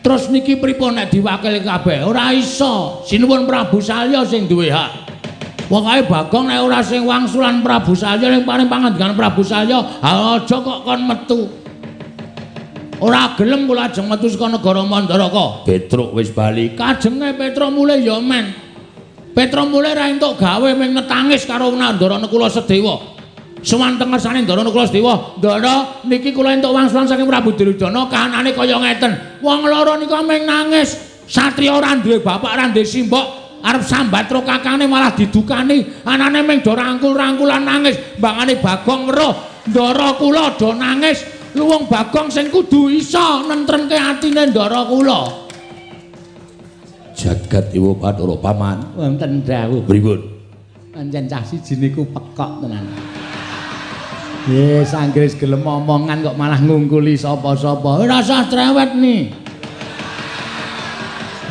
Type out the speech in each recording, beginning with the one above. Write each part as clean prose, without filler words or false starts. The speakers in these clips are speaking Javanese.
Terus niki pripun nek diwakili kabeh? Ora iso. Sinuwun Prabu Salya sing duwe hak. Pokoke Bagong nek ora sing wangsulan Prabu Salya ning paring pangandikan Prabu Salya, aja kok kon metu. Ora gelem kula ajeng metu saka negara Mandaraka. Petruk wis bali. Kajenge Petruk mulih ya men. Petruk mulih ra entuk gawe ming netangis karo Nandara Nekula Sedewa. Suwanten ngersane Ndara Nekula Sedewa, "Ndara, niki kula entuk wangsulan saking Prabu Duryudana, kahanane kaya ngeten. Wong loro nika ming nangis. Satriya ora duwe bapak, ora duwe simbok, arep sambat karo kakane malah didukani. Anane ming do rangkul-rangkulan nangis. Mbangane Bagong weruh, Ndara kula do nangis. Luwung Bagong sing kudu iso nentremke atine Ndara kula." Jagat Dewa Bathara Paman, wonten dawuh pripun? Pancen cah siji niku pekok tenan. Yes, Anggris gelem omongan kok malah ngungkuli sapa-sapa. Ora usah trewet ni.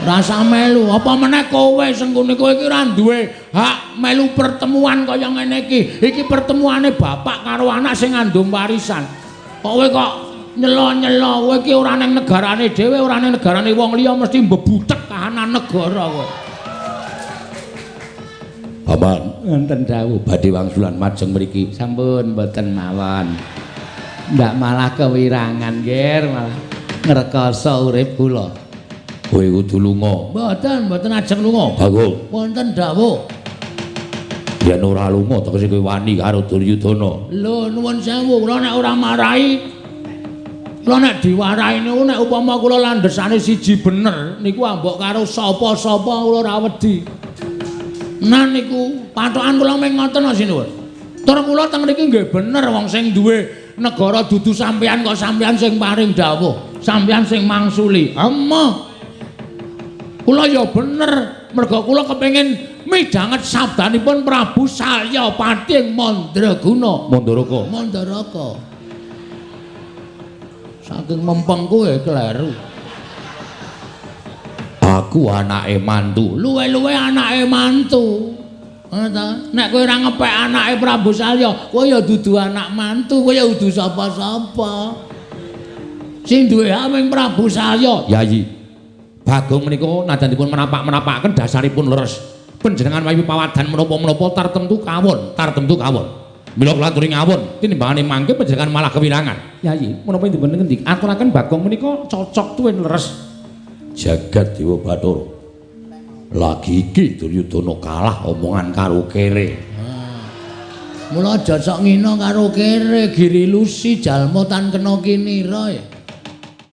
Ora usah melu, apa meneh kowe sengkune kowe iki ora duwe hak melu pertemuan kaya ngene iki. Iki pertemuane bapak karo anak sing ngandung warisan. Kowe kok nyelo-nyelo, kowe iki ora ning negarane dhewe, ora ning negarane wong liya mesti mbebutek kahanan negara kowe. Paman, wonten dawuh badhe wangsulan majeng mriki. Sampun mboten mawon. Ndak malah kewirangan, Ger, malah ngrekoso urip kula. Kowe kudu lunga. Mboten ajeng lunga. Bagong. Wonten dawuh. Yen ora lunga tegese kowe wani karo Duryudana. Lho, nuwun sewu, kula nek ora marahi. Kula nek diwarahi niku nek upama kula landhesane siji bener, niku ambok karo sapa-sapa kula ora wedi. Nah niku patokan kula mung ngoten sinuwun. Tur kula teng mriki nggih bener wong sing duwe negara dudu sampeyan kok sampeyan sing paring dawuh, sampeyan sing mangsuli. Emoh. Kula ya bener merga kula kepengin midhanget sabdanipun Prabu Salya Pating Mandraguna. Mandaraka. Saking mempeng kowe kleru. Aku anake mantu, luwe-luwe anake mantu. Nek kowe ora ngepek anake Prabu Salya, kowe ya dudu anak mantu, kowe ya dudu sapa-sapa. Sing duwe hak ming Prabu Salya. Yayi. Bagong menika nadanipun menapak-menapakaken dasaripun leres. Panjenengan wayu pawadan menapa-menapa tartemtu kawon. Mila kula aturi ngawon, tinimbangane mangke panjenengan malah kewirangan. Yayi, menapa dipun ngendi? Aturaken Bagong menika cocok tuwin leres. Jagat Dewa Bathara. Lagi iki Duryudana kalah omongan karo kere. Mula aja sok ngina karo kere, giri lusi jalma tan kena kinira ya.